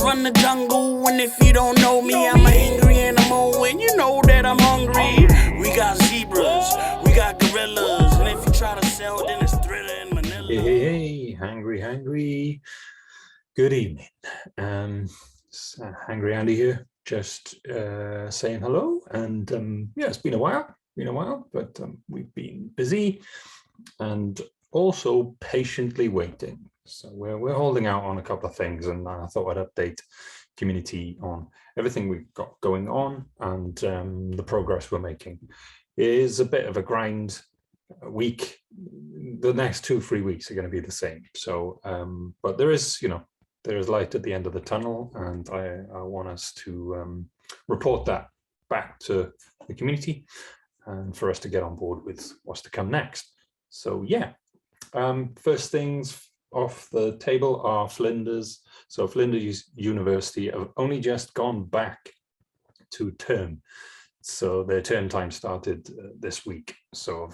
run the jungle, and if you don't know me, I'm a hangry animal, and you know that I'm hungry. We got zebras, we got gorillas, and if you try to sell, then it's Thriller in Manila. Hey, hangry. Good evening. Hangry Andy here, just saying hello. And yeah, it's been a while, but we've been busy and also patiently waiting. So we're holding out on a couple of things, and I thought I'd update community on everything we've got going on and the progress we're making. It is a bit of a grind week. The next 2-3 weeks are going to be the same. So, but there is light at the end of the tunnel, and I want us to report that back to the community and for us to get on board with what's to come next. So yeah, first things off the table are Flinders. So Flinders University have only just gone back to term. So their term time started this week. So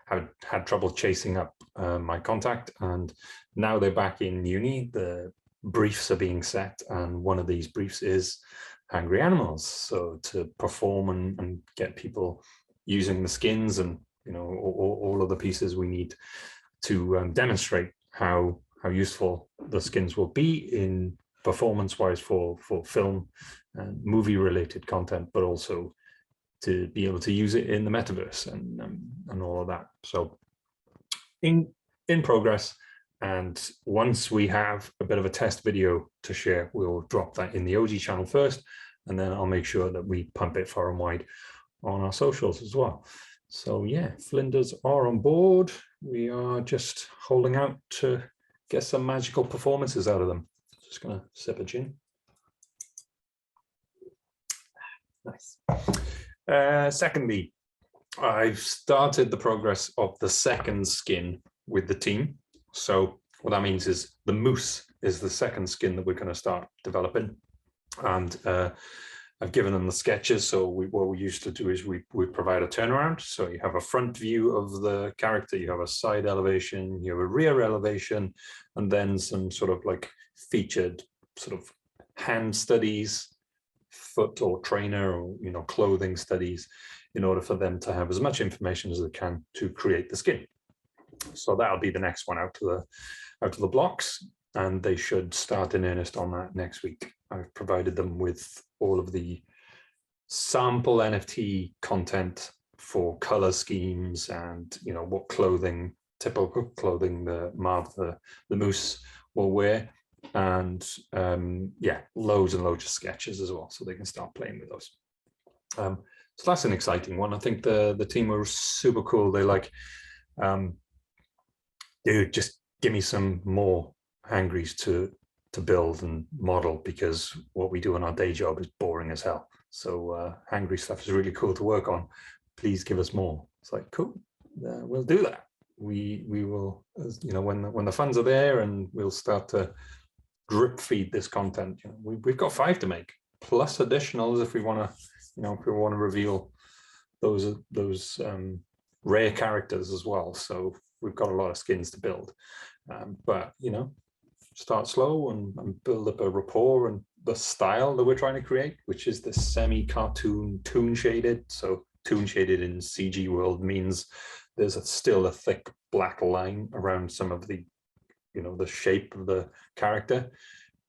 I've had trouble chasing up my contact, and now they're back in uni. The briefs are being set, and one of these briefs is Hangry Animals. So to perform and get people using the skins and all of the pieces we need to demonstrate how useful the skins will be in performance-wise for film and movie-related content, but also to be able to use it in the metaverse and all of that. So in progress, and once we have a bit of a test video to share, we'll drop that in the OG channel first, and then I'll make sure that we pump it far and wide on our socials as well. So yeah, Flinders are on board. We are just holding out to get some magical performances out of them. Just gonna sip a gin. Nice. Secondly, I've started the progress of the second skin with the team. So what that means is the moose is the second skin that we're going to start developing. And I've given them the sketches. So what we used to do is we provide a turnaround. So you have a front view of the character, you have a side elevation, you have a rear elevation, and then some sort of like featured sort of hand studies, foot or trainer or clothing studies, in order for them to have as much information as they can to create the skin. So that'll be the next one out to the blocks, and they should start in earnest on that next week. I've provided them with all of the sample NFT content for color schemes and what clothing, typical clothing the Marv the moose will wear, and yeah, loads and loads of sketches as well, so they can start playing with those. So that's an exciting one. I think the team were super cool. They like, dude, just give me some more Hangrys to build and model, because what we do in our day job is boring as hell. So Hangry stuff is really cool to work on. Please give us more. It's like, cool, we'll do that. We will, when the funds are there, and we'll start to drip feed this content. We've got 5 to make, plus additionals if we want to, reveal those rare characters as well. So we've got a lot of skins to build, but start slow and build up a rapport and the style that we're trying to create, which is the semi-cartoon toon shaded. So toon shaded in CG world means there's still a thick black line around some of the the shape of the character,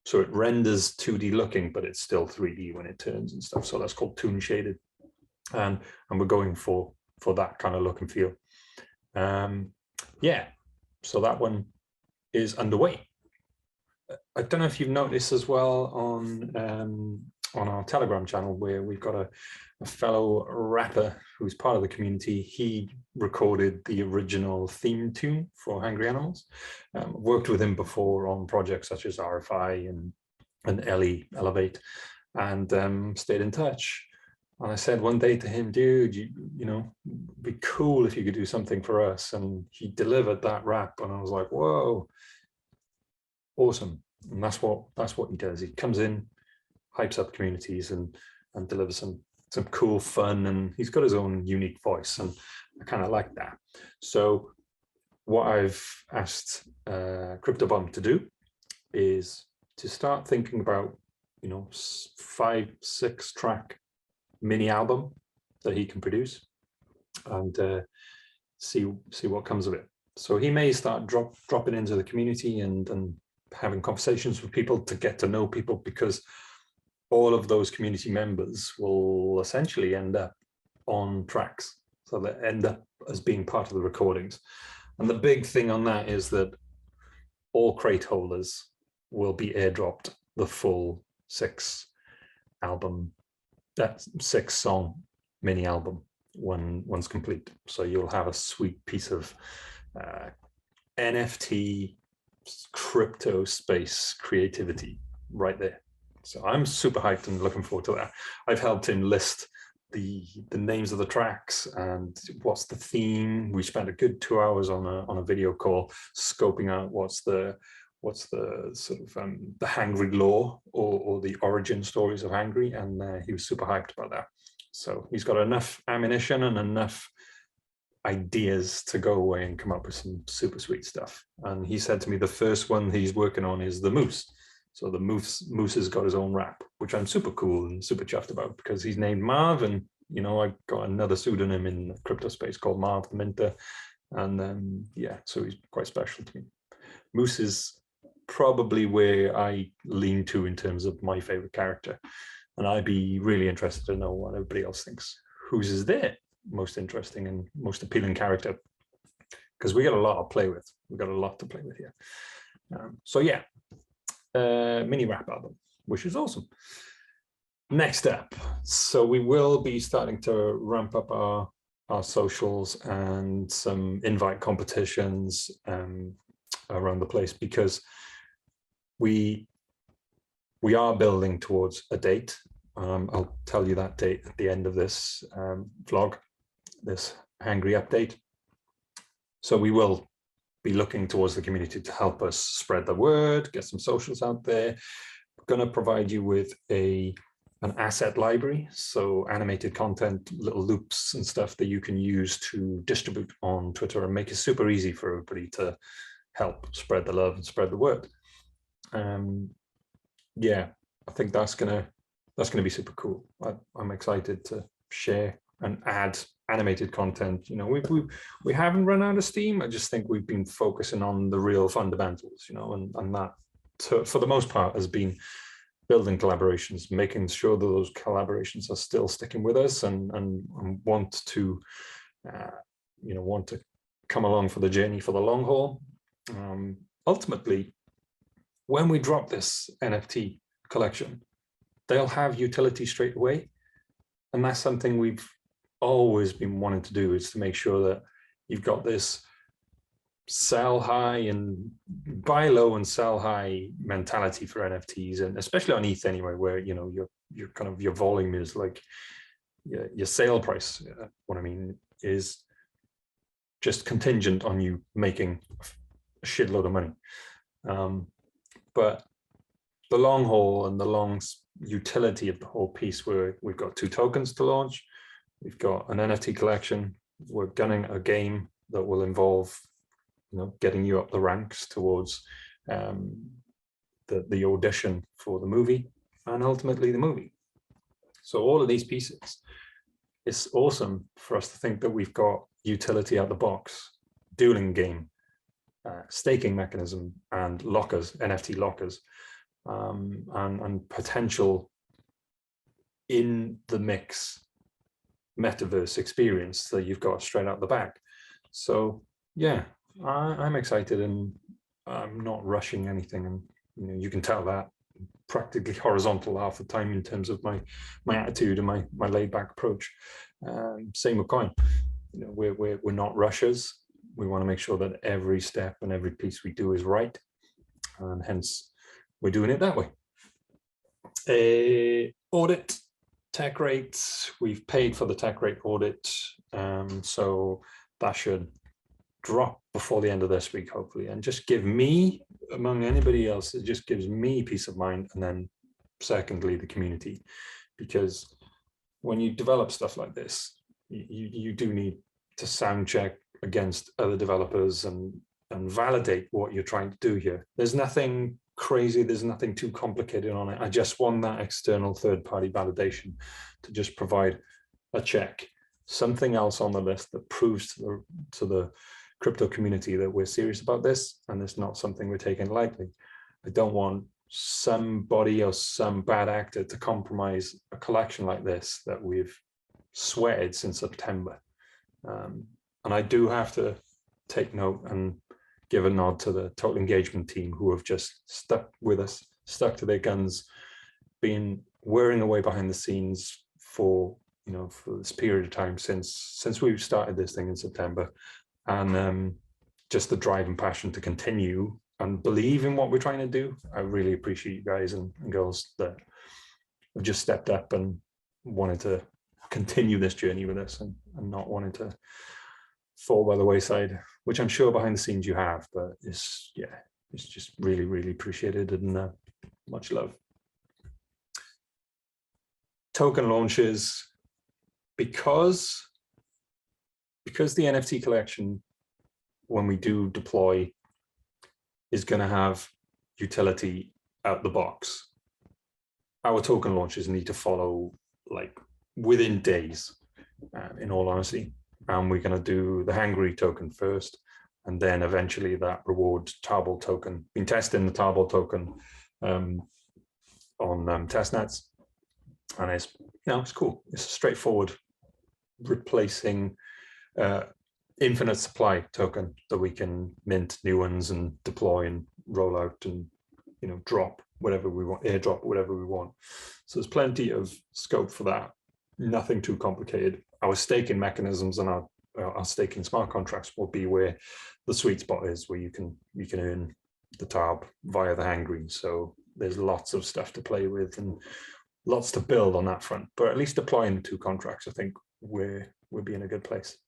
so it renders 2D looking, but it's still 3D when it turns and stuff. So that's called toon shaded, and we're going for that kind of look and feel. Yeah, so that one is underway. I don't know if you've noticed as well on our Telegram channel, where we've got a fellow rapper who's part of the community. He recorded the original theme tune for Hangry Animals. Worked with him before on projects such as RFI and Elevate, and stayed in touch. And I said one day to him, dude, it'd be cool if you could do something for us. And he delivered that rap, and I was like, whoa, awesome. And that's what he does. He comes in, hypes up communities, and delivers some cool fun, and he's got his own unique voice, and I kind of like that. So what I've asked CryptoBomb to do is to start thinking about, 5-6 track mini album that he can produce, and see what comes of it. So he may start dropping into the community and having conversations with people to get to know people, because all of those community members will essentially end up on tracks. So they end up as being part of the recordings. And the big thing on that is that all crate holders will be airdropped the full 6-song mini album once complete. So you'll have a sweet piece of NFT crypto space creativity right there. So I'm super hyped and looking forward to that. I've helped him list the names of the tracks and what's the theme. We spent a good 2 hours on a video call scoping out what's the sort of the Hangry lore or the origin stories of Hangry, and he was super hyped about that. So he's got enough ammunition and enough ideas to go away and come up with some super sweet stuff. And he said to me the first one he's working on is the Moose. So the Moose has got his own rap, which I'm super cool and super chuffed about, because he's named Marv, and I got another pseudonym in the crypto space called Marv the Minter, and yeah, so he's quite special to me. Moose is probably where I lean to in terms of my favorite character, and I'd be really interested to know what everybody else thinks. Whose is their most interesting and most appealing character? Because we got a lot to play with. We got a lot to play with here. So yeah, mini rap album, which is awesome. Next up, so we will be starting to ramp up our socials and some invite competitions around the place, because we are building towards a date. I'll tell you that date at the end of this vlog, this Hangry update. So we will be looking towards the community to help us spread the word, get some socials out there. We're going to provide you with an asset library, so animated content, little loops and stuff that you can use to distribute on Twitter and make it super easy for everybody to help spread the love and spread the word. Yeah, I think that's gonna be super cool. I'm excited to share and add animated content. We haven't run out of steam. I just think we've been focusing on the real fundamentals, and that for the most part has been building collaborations, making sure that those collaborations are still sticking with us and want to come along for the journey for the long haul. Ultimately, when we drop this NFT collection, they'll have utility straight away. And that's something we've always been wanting to do, is to make sure that you've got this sell high and buy low and sell high mentality for NFTs, and especially on ETH anyway, where your kind of your volume is like your sale price. What I mean is just contingent on you making a shitload of money. But the long haul and the long utility of the whole piece, where we've got 2 tokens to launch, we've got an NFT collection, we're gunning a game that will involve getting you up the ranks towards the audition for the movie, and ultimately the movie. So all of these pieces, it's awesome for us to think that we've got utility out the box, dueling game, staking mechanism, and lockers, NFT lockers, and potential in the mix metaverse experience that you've got straight out the back. So yeah, I'm excited, and I'm not rushing anything, and you can tell that practically horizontal half the time in terms of my attitude and my laid back approach. Same with Coin. We're not rushers. We want to make sure that every step and every piece we do is right, and hence we're doing it that way. Audit, tech rates, we've paid for the tech rate audit, so that should drop before the end of this week, hopefully, and just give me, among anybody else, it just gives me peace of mind, and then secondly, the community, because when you develop stuff like this, you do need to sound check against other developers and validate what you're trying to do here. There's nothing crazy. There's nothing too complicated on it. I just want that external third-party validation to just provide a check, something else on the list that proves to the crypto community that we're serious about this and it's not something we're taking lightly. I don't want somebody or some bad actor to compromise a collection like this that we've sweated since September. And I do have to take note and give a nod to the Total Engagement team who have just stuck with us, stuck to their guns, been whirring away behind the scenes for this period of time since we started this thing in September, and just the drive and passion to continue and believe in what we're trying to do. I really appreciate you guys and girls that have just stepped up and wanted to continue this journey with us and not wanted to fall by the wayside, which I'm sure behind the scenes you have, but it's just really, really appreciated, and much love. Token launches, because the NFT collection, when we do deploy, is going to have utility out the box, our token launches need to follow like within days, in all honesty. And we're going to do the Hangry token first, and then eventually that reward Tarball token. Been testing the Tarball token on testnets, and it's cool. It's a straightforward replacing infinite supply token that we can mint new ones and deploy and roll out and drop whatever we want, airdrop whatever we want. So there's plenty of scope for that. Nothing too complicated. Our staking mechanisms and our staking smart contracts will be where the sweet spot is, where you can earn the TARB via the Hangry. So there's lots of stuff to play with and lots to build on that front. But at least deploying the two contracts, I think we'll be in a good place.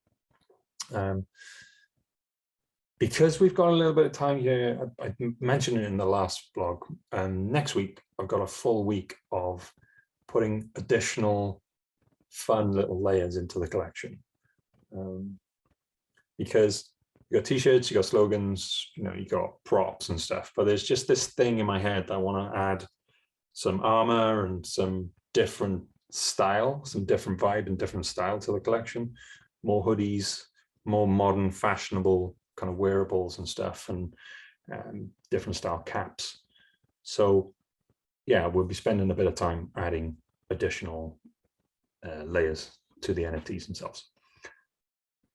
Because we've got a little bit of time here, I mentioned it in the last blog, and next week I've got a full week of putting additional fun little layers into the collection. Because you got t-shirts, you got slogans, you got props and stuff, but there's just this thing in my head that I want to add some armor and some different style, some different vibe and different style to the collection, more hoodies, more modern, fashionable kind of wearables and stuff, and different style caps. So yeah, we'll be spending a bit of time adding additional layers to the NFTs themselves.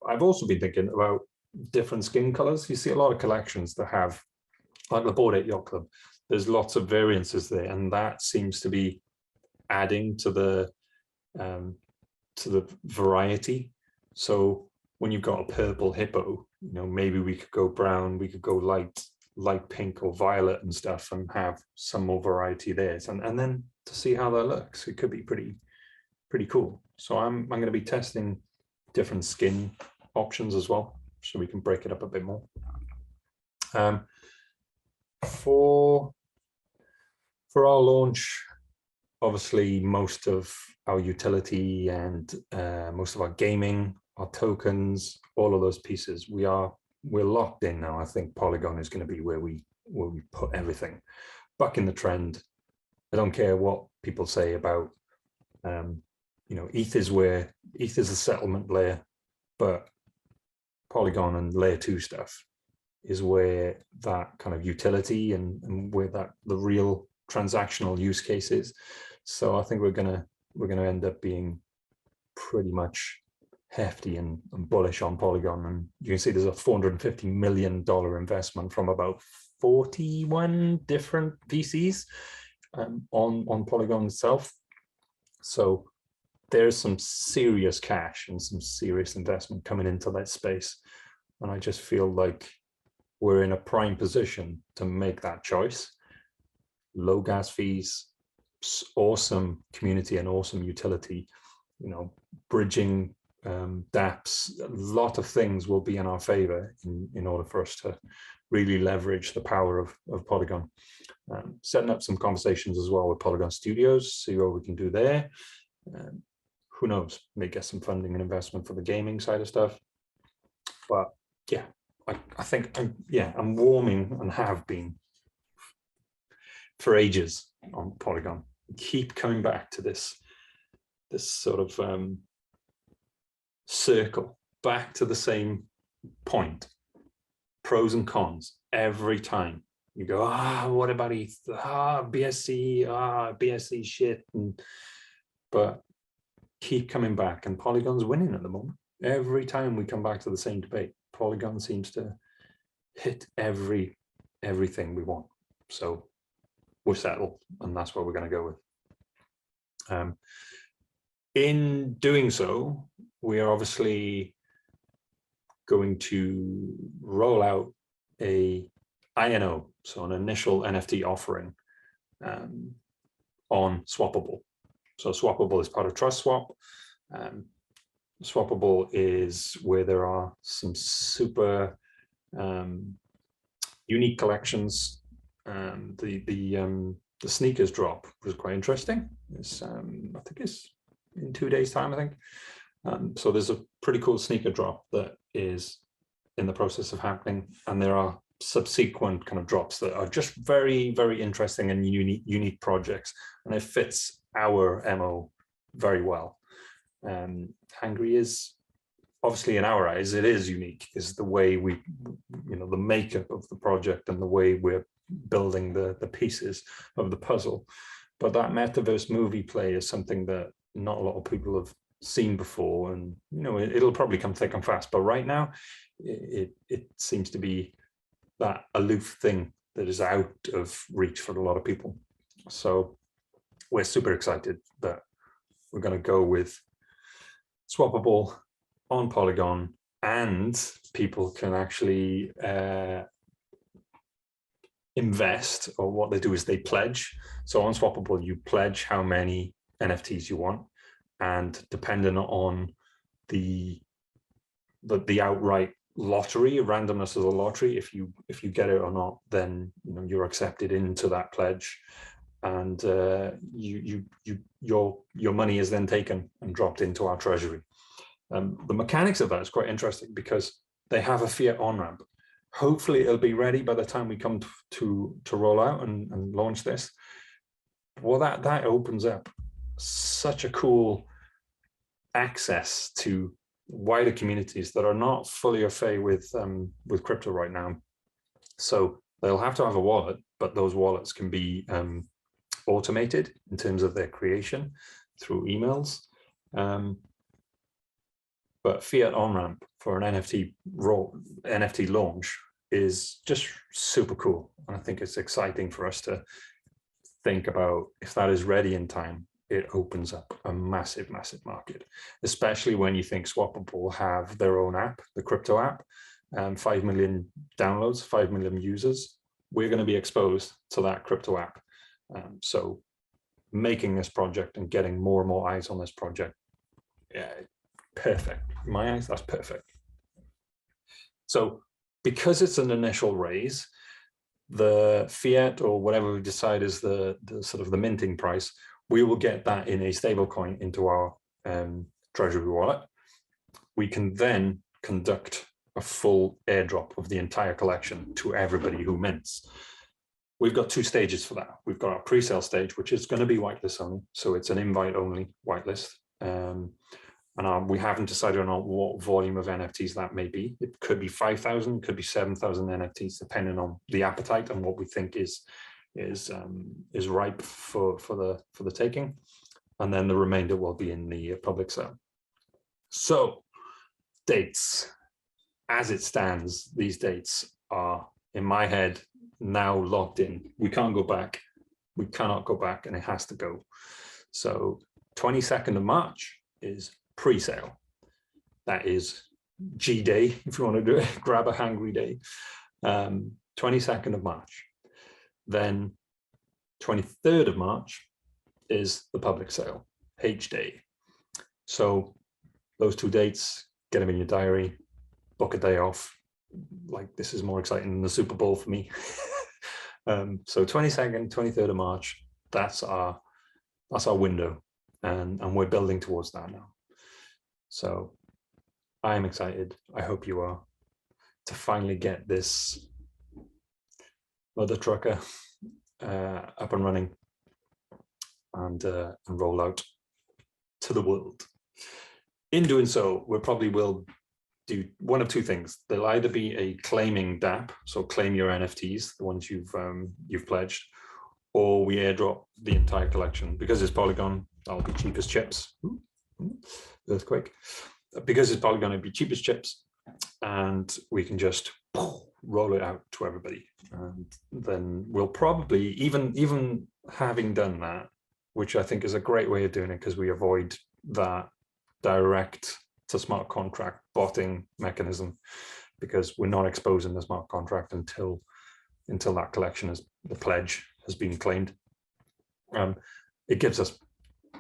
I've also been thinking about different skin colors. You see a lot of collections that have, like the Bored Ape Yacht Club, there's lots of variances there, and that seems to be adding to the variety. So when you've got a purple hippo, maybe we could go brown, we could go light pink or violet and stuff, and have some more variety there. And then to see how that looks, it could be pretty cool. So I'm going to be testing different skin options as well, so we can break it up a bit more. For our launch, obviously most of our utility and most of our gaming, our tokens, all of those pieces, we're locked in now. I think Polygon is going to be where we put everything. Bucking the trend. I don't care what people say about ETH is a settlement layer, but Polygon and layer 2 stuff is where that kind of utility and where the real transactional use case is. So I think we're gonna end up being pretty much hefty and bullish on Polygon. And you can see there's a $450 million investment from about 41 different VCs on Polygon itself. So there's some serious cash and some serious investment coming into that space. And I just feel like we're in a prime position to make that choice. Low gas fees, awesome community and awesome utility, bridging dApps, a lot of things will be in our favor in order for us to really leverage the power of Polygon. Setting up some conversations as well with Polygon Studios, see what we can do there. Who knows, may get some funding and investment for the gaming side of stuff. But yeah, I think I'm warming and have been for ages on Polygon. Keep coming back to this sort of circle, back to the same point, pros and cons every time. You go, what about ETH? BSC shit. But keep coming back, and Polygon's winning at the moment. Every time we come back to the same debate, Polygon seems to hit everything we want. So we're settled, and that's what we're going to go with. In doing so, we are obviously going to roll out a INO, so an initial NFT offering on Swappable. So Swappable is part of TrustSwap. Swappable is where there are some super unique collections. The sneakers drop was quite interesting. It's, I think it's in 2 days' time, I think. So there's a pretty cool sneaker drop that is in the process of happening, and there are subsequent kind of drops that are just very, very interesting and unique projects, and it fits our MO very well. Hangry is obviously, in our eyes, it is unique, is the way we, the makeup of the project and the way we're building the pieces of the puzzle. But that metaverse movie play is something that not a lot of people have seen before, and it'll probably come thick and fast. But right now, it seems to be that aloof thing that is out of reach for a lot of people. So we're super excited that we're going to go with Swappable on Polygon, and people can actually invest, or what they do is they pledge. So on Swappable, you pledge how many NFTs you want, and depending on the outright lottery, randomness of the lottery, if you get it or not, then you're accepted into that pledge, and your money is then taken and dropped into our treasury. The mechanics of that is quite interesting because they have a fiat on-ramp. Hopefully it'll be ready by the time we come to roll out and launch this. Well, that opens up such a cool access to wider communities that are not fully au fait with crypto right now. So they'll have to have a wallet, but those wallets can be automated in terms of their creation through emails. But fiat on-ramp for an NFT launch is just super cool. And I think it's exciting for us to think about, if that is ready in time, it opens up a massive, massive market, especially when you think Swappable have their own app, the crypto app, 5 million downloads, 5 million users. We're going to be exposed to that crypto app. So making this project and getting more and more eyes on this project, yeah, perfect. In my eyes, that's perfect. So because it's an initial raise, the fiat, or whatever we decide is the sort of the minting price, we will get that in a stable coin into our treasury wallet. We can then conduct a full airdrop of the entire collection to everybody who mints. We've got 2 stages for that. We've got our pre-sale stage, which is going to be whitelist only. So it's an invite only whitelist. And we haven't decided on what volume of NFTs that may be. It could be 5,000, could be 7,000 NFTs, depending on the appetite and what we think is ripe for the taking. And then the remainder will be in the public sale. So dates, as it stands, these dates are, in my head, now locked in. We can't go back. We cannot go back, and it has to go. So 22nd of March is pre-sale. That is G Day, if you want to do it, grab a Hangry day. 22nd of March. Then 23rd of March is the public sale, H Day. So those 2 dates, get them in your diary, book a day off. Like, this is more exciting than the Super Bowl for me. So 22nd, 23rd of March, that's our window, and we're building towards that now. So I'm excited. I hope you are, to finally get this mother trucker up and running and roll out to the world. In doing so, we probably will do one of two things. There'll either be a claiming DApp, so claim your NFTs, the ones you've pledged, or we airdrop the entire collection. Because it's Polygon, that'll be cheap as chips. Earthquake. Because it's Polygon, it'll be cheap as chips, and we can just roll it out to everybody. And then we'll probably, even having done that, which I think is a great way of doing it, because we avoid that direct to smart contract botting mechanism, because we're not exposing the smart contract until that collection the pledge has been claimed. It gives us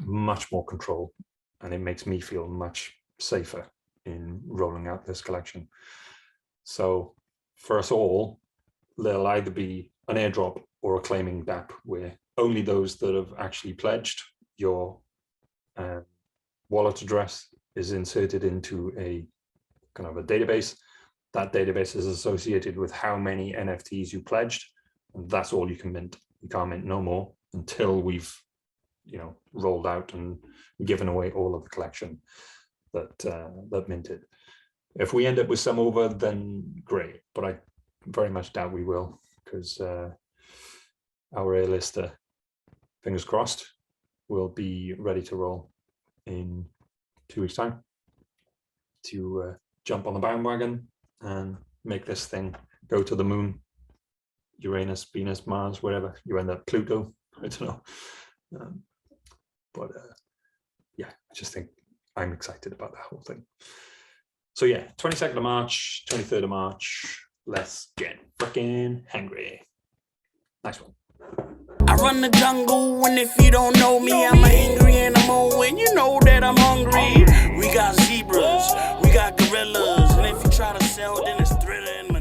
much more control, and it makes me feel much safer in rolling out this collection. So for us all, there'll either be an airdrop or a claiming DApp, where only those that have actually pledged, your wallet address is inserted into a kind of a database. That database is associated with how many NFTs you pledged, and that's all you can mint. You can't mint no more until we've, rolled out and given away all of the collection that minted. If we end up with some over, then great, but I very much doubt we will, because our A-lister, fingers crossed, will be ready to roll in 2 weeks' time to jump on the bandwagon and make this thing go to the moon, Uranus, Venus, Mars, wherever you end up, Pluto, I don't know. Yeah, I just think I'm excited about that whole thing. So yeah, 22nd of March, 23rd of March, let's get freaking hangry. Nice one. I run the jungle, and if you don't know me, I'm an angry animal, and you know that I'm hungry. We got zebras, we got gorillas, and if you try to sell, then it's thrilling.